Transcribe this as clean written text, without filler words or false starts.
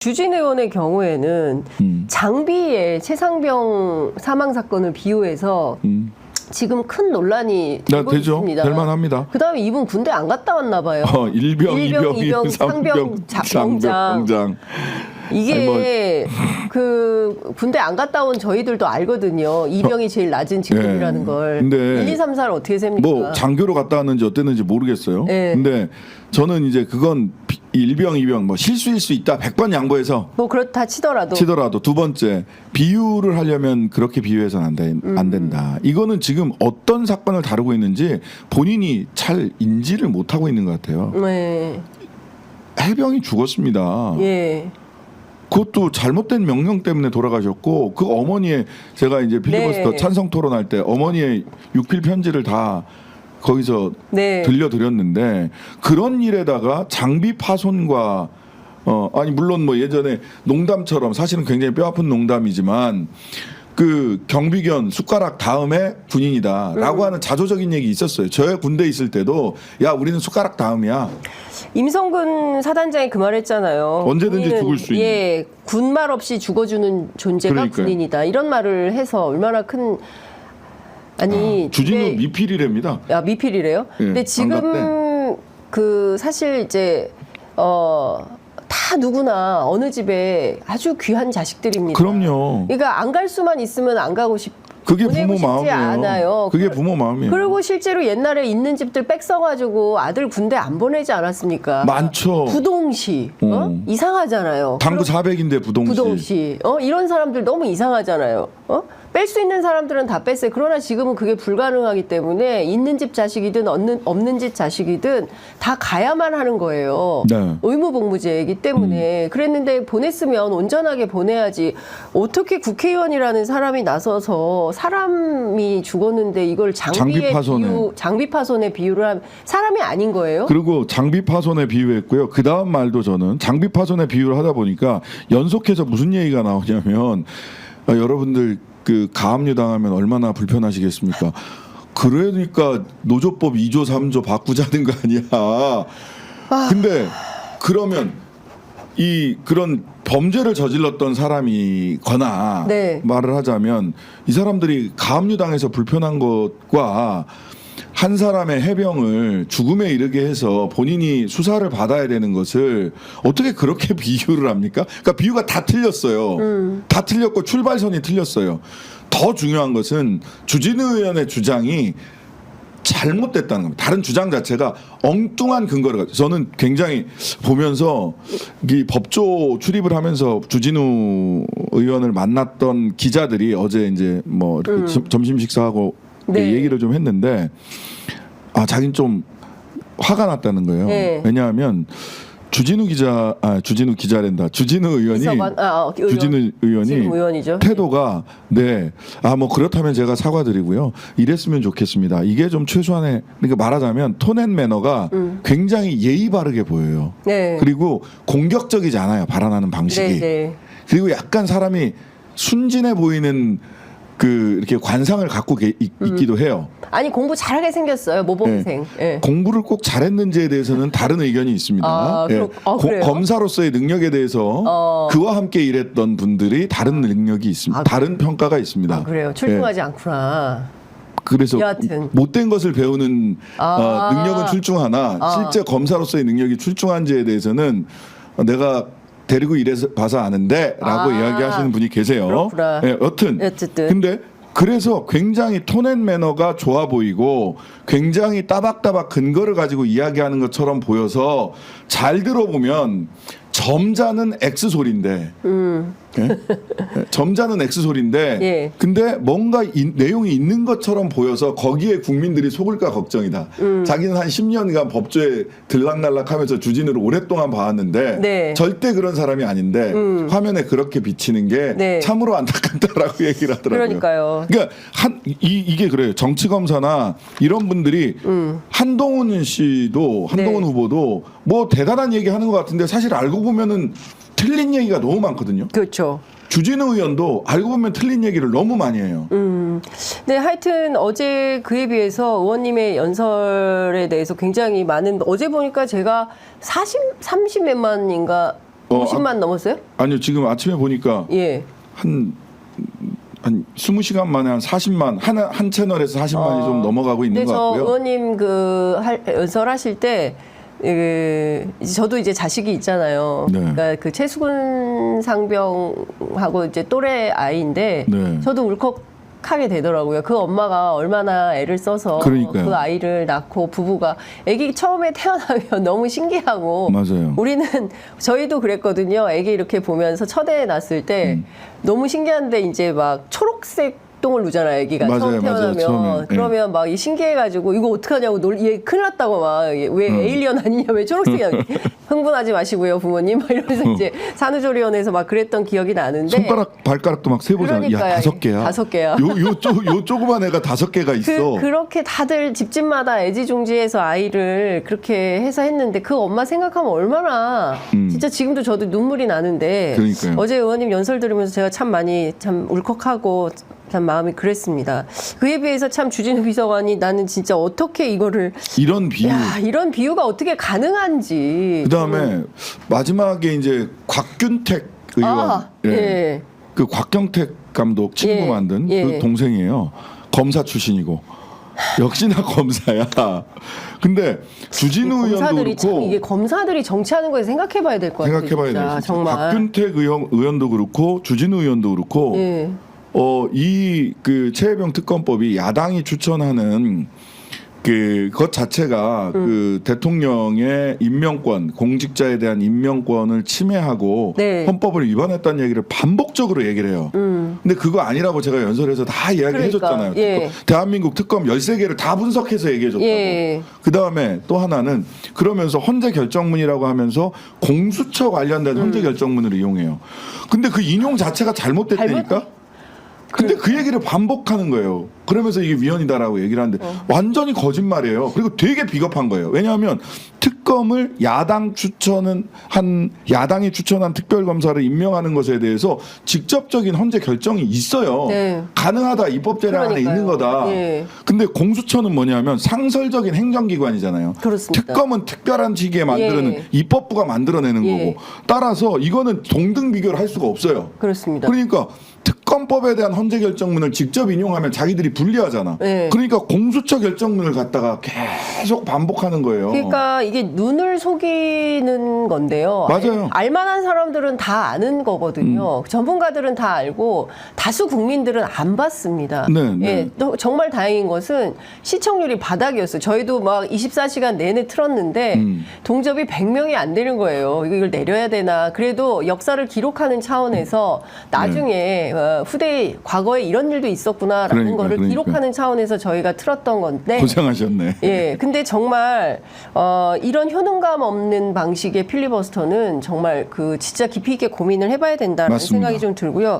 주진 의원의 경우에는 장비의 최상병 사망 사건을 비유해서 지금 큰 논란이 되고 되죠. 있습니다. 될 만합니다. 그다음에 이분 군대 안 갔다 왔나 봐요. 일병, 이병, 상병, 병장. 이게 그 군대 안 갔다 온 저희들도 알거든요. 이병이 제일 낮은 직급이라는 걸. 근데 1, 2, 3, 4를 어떻게 셉니까? 뭐 장교로 갔다 왔는지 어땠는지 모르겠어요. 네. 근데 저는 이제 그건 일병, 이병 뭐 실수일 수 있다. 100번 양보해서 뭐 그렇다 치더라도 두 번째 비유를 하려면 그렇게 비유해서는 안 된다. 이거는 지금 어떤 사건을 다루고 있는지 본인이 잘 인지를 못하고 있는 것 같아요. 네. 해병이 죽었습니다. 예. 그것도 잘못된 명령 때문에 돌아가셨고 그 어머니의 제가 이제 필리버스터 네. 찬성 토론할 때 어머니의 육필 편지를 다 거기서 네. 들려드렸는데 그런 일에다가 장비 파손과 아니 물론 뭐 예전에 농담처럼 사실은 굉장히 뼈아픈 농담이지만 그 경비견 숟가락 다음에 군인이다라고 하는 자조적인 얘기 있었어요. 저의 군대 있을 때도 야 우리는 숟가락 다음이야. 임성근 사단장이 그 말했잖아요. 언제든지 군인은, 죽을 수 있는. 예, 군말 없이 죽어주는 존재가 그러니까요. 군인이다. 이런 말을 해서 얼마나 큰 아니 주진우 근데- 미필이랍니다. 야 미필이래요. 예, 근데 지금 그 사실 이제 다 누구나 어느 집에 아주 귀한 자식들입니다. 그럼요. 그러니까 안 갈 수만 있으면 안 가고 그게 보내고 부모 싶지 마음이에요. 않아요. 그게 부모 마음이에요. 그리고 실제로 옛날에 있는 집들 빽 써가지고 아들 군대 안 보내지 않았습니까? 많죠. 부동시 이상하잖아요. 당구 400인데 부동시. 부동시 이런 사람들 너무 이상하잖아요. 뺄 수 있는 사람들은 다 뺐어요. 그러나 지금은 그게 불가능하기 때문에 있는 집 자식이든 없는 집 자식이든 다 가야만 하는 거예요. 네. 의무복무제이기 때문에 그랬는데 보냈으면 온전하게 보내야지. 어떻게 국회의원이라는 사람이 나서서 사람이 죽었는데 이걸 장비 파손에 비유를 하면 사람이 아닌 거예요? 그리고 장비 파손에 비유했고요. 그 다음 말도 저는 장비 파손에 비유를 하다 보니까 연속해서 무슨 얘기가 나오냐면 여러분들 그 가압류 당하면 얼마나 불편하시겠습니까? 그러니까 노조법 2조 3조 바꾸자는 거 아니야. 근데 그러면 그런 범죄를 저질렀던 사람이거나 네. 말을 하자면 이 사람들이 가압류 당해서 불편한 것과 한 사람의 해병을 죽음에 이르게 해서 본인이 수사를 받아야 되는 것을 어떻게 그렇게 비유를 합니까? 그러니까 비유가 다 틀렸어요. 다 틀렸고 출발선이 틀렸어요. 더 중요한 것은 주진우 의원의 주장이 잘못됐다는 겁니다. 다른 주장 자체가 엉뚱한 근거를 가지고 저는 굉장히 보면서 이 법조 출입을 하면서 주진우 의원을 만났던 기자들이 어제 이제 뭐 이렇게 점심 식사하고 네. 얘기를 좀 했는데 자기는 좀 화가 났다는 거예요. 네. 왜냐하면 주진우 기자랜다. 주진우 의원이 주진우 의원이 지금 의원이죠. 태도가 뭐 그렇다면 제가 사과드리고요. 이랬으면 좋겠습니다. 이게 좀 최소한의 그러니까 말하자면 톤앤 매너가 굉장히 예의 바르게 보여요. 네. 그리고 공격적이지 않아요. 발언하는 방식이. 네, 네. 그리고 약간 사람이 순진해 보이는 이렇게 관상을 갖고 있기도 해요. 아니 공부 잘하게 생겼어요. 모범생. 예. 공부를 꼭 잘했는지에 대해서는 다른 의견이 있습니다. 그래요? 검사로서의 능력에 대해서 그와 함께 일했던 분들이 다른 능력이 있습니다. 다른 평가가 있습니다. 그래요. 출중하지 않구나. 그래서 여하튼. 못된 것을 배우는 능력은 출중하나 실제 검사로서의 능력이 출중한지에 대해서는 내가 데리고 일해서 봐서 아는데라고 이야기하시는 분이 계세요. 그렇구나. 어쨌든. 근데 그래서 굉장히 톤앤 매너가 좋아 보이고 굉장히 따박따박 근거를 가지고 이야기하는 것처럼 보여서 잘 들어보면 점자는 X 소리인데 점자는 X 소리인데 예. 근데 뭔가 내용이 있는 것처럼 보여서 거기에 국민들이 속을까 걱정이다. 자기는 한 10년간 법조에 들락날락하면서 주진우를 오랫동안 봐왔는데 네. 절대 그런 사람이 아닌데 화면에 그렇게 비치는 게 네. 참으로 안타깝다라고 얘기를 하더라고요. 그러니까요. 그러니까 이게 그래요. 정치 검사나 이런 분들이 한동훈 후보도 뭐 대단한 얘기 하는 것 같은데 사실 알고 보면은 틀린 얘기가 너무 많거든요. 그렇죠. 주진우 의원도 알고 보면 틀린 얘기를 너무 많이 해요. 네, 하여튼 어제 그에 비해서 의원님의 연설에 대해서 굉장히 많은 어제 보니까 제가 30몇만인가 50만 넘었어요? 아니요, 지금 아침에 보니까 예. 한 20시간 만에 한 40만 한 채널에서 40만이 좀 넘어가고 있는 근데 것 저 같고요. 의원님 연설하실 때 이제 저도 이제 자식이 있잖아요. 네. 그러니까 그 최수근 상병하고 이제 또래 아이인데 네. 저도 울컥하게 되더라고요. 그 엄마가 얼마나 애를 써서 그러니까요. 그 아이를 낳고 부부가 아기 처음에 태어나면 너무 신기하고 맞아요. 우리는 저희도 그랬거든요. 아기 이렇게 보면서 첫 애 낳았을 때 너무 신기한데 이제 막 초록색 똥을 누잖아요, 애기가 처음 태어나면. 처음에. 그러면 막 신기해가지고 이거 어떡하냐고 얘 큰일 났다고 막 왜 에일리언 아니냐 왜 초록색이야 흥분하지 마시고요 부모님 막 이러면서 이제 산후조리원에서 막 그랬던 기억이 나는데 손가락 발가락도 막 세보잖아요. 그러니까요. 야 5개야. 5개야. 요 조그만 애가 5개가 있어. 그렇게 다들 집집마다 애지중지해서 아이를 그렇게 해서 했는데 그 엄마 생각하면 얼마나 진짜 지금도 저도 눈물이 나는데 그러니까요. 어제 의원님 연설 들으면서 제가 참 많이 참 울컥하고 참 마음이 그랬습니다. 그에 비해서 참 주진우 비서관이 나는 진짜 어떻게 이거를 이런 비유. 이런 비유가 어떻게 가능한지. 그다음에 마지막에 이제 곽균택 의원, 예. 그 곽경택 감독 친구 예. 만든 예. 그 동생이에요. 검사 출신이고 역시나 검사야. 근데 주진우 의원도 검사들이 참 그렇고 이게 검사들이 정치하는 거에 생각해봐야 될 것 같아요. 생각해봐야 진짜. 돼요. 정말. 곽균택 의원도 그렇고 주진우 의원도 그렇고 예. 이 그 최혜병 특검법이 야당이 추천하는 그것 자체가 그 대통령의 임명권, 공직자에 대한 임명권을 침해하고 네. 헌법을 위반했다는 얘기를 반복적으로 얘기를 해요. 근데 그거 아니라고 제가 연설에서 다 이야기해 그러니까, 줬잖아요. 예. 대한민국 특검 13개를 다 분석해서 얘기해 줬다고. 예. 그다음에 또 하나는 그러면서 헌재 결정문이라고 하면서 공수처 관련된 헌재 결정문을 이용해요. 근데 그 인용 자체가 잘못됐다니까? 근데 그 얘기를 반복하는 거예요. 그러면서 이게 위헌이다라고 얘기를 하는데 완전히 거짓말이에요. 그리고 되게 비겁한 거예요. 왜냐하면 특검을 야당이 추천한 특별검사를 임명하는 것에 대해서 직접적인 헌재 결정이 있어요. 네. 가능하다. 입법재량 안에 그러니까요. 있는 거다. 예. 근데 공수처는 뭐냐면 상설적인 행정기관이잖아요. 그렇습니다. 특검은 특별한 시기에 만드는 예. 입법부가 만들어내는 예. 거고 따라서 이거는 동등 비교를 할 수가 없어요. 그렇습니다. 그러니까 특검법에 대한 헌재 결정문을 직접 인용하면 자기들이 불리하잖아. 네. 그러니까 공수처 결정문을 갖다가 계속 반복하는 거예요. 그러니까 이게 눈을 속이는 건데요. 맞아요. 알만한 사람들은 다 아는 거거든요. 전문가들은 다 알고 다수 국민들은 안 봤습니다. 네, 네. 예, 또 정말 다행인 것은 시청률이 바닥이었어요. 저희도 막 24시간 내내 틀었는데 동접이 100명이 안 되는 거예요. 이걸 내려야 되나. 그래도 역사를 기록하는 차원에서 나중에 후대 과거에 이런 일도 있었구나라는 거를 기록하는 차원에서 저희가 틀었던 건데 고생하셨네. 예, 근데 정말 이런 효능감 없는 방식의 필리버스터는 정말 그 진짜 깊이 있게 고민을 해봐야 된다는 맞습니다. 생각이 좀 들고요.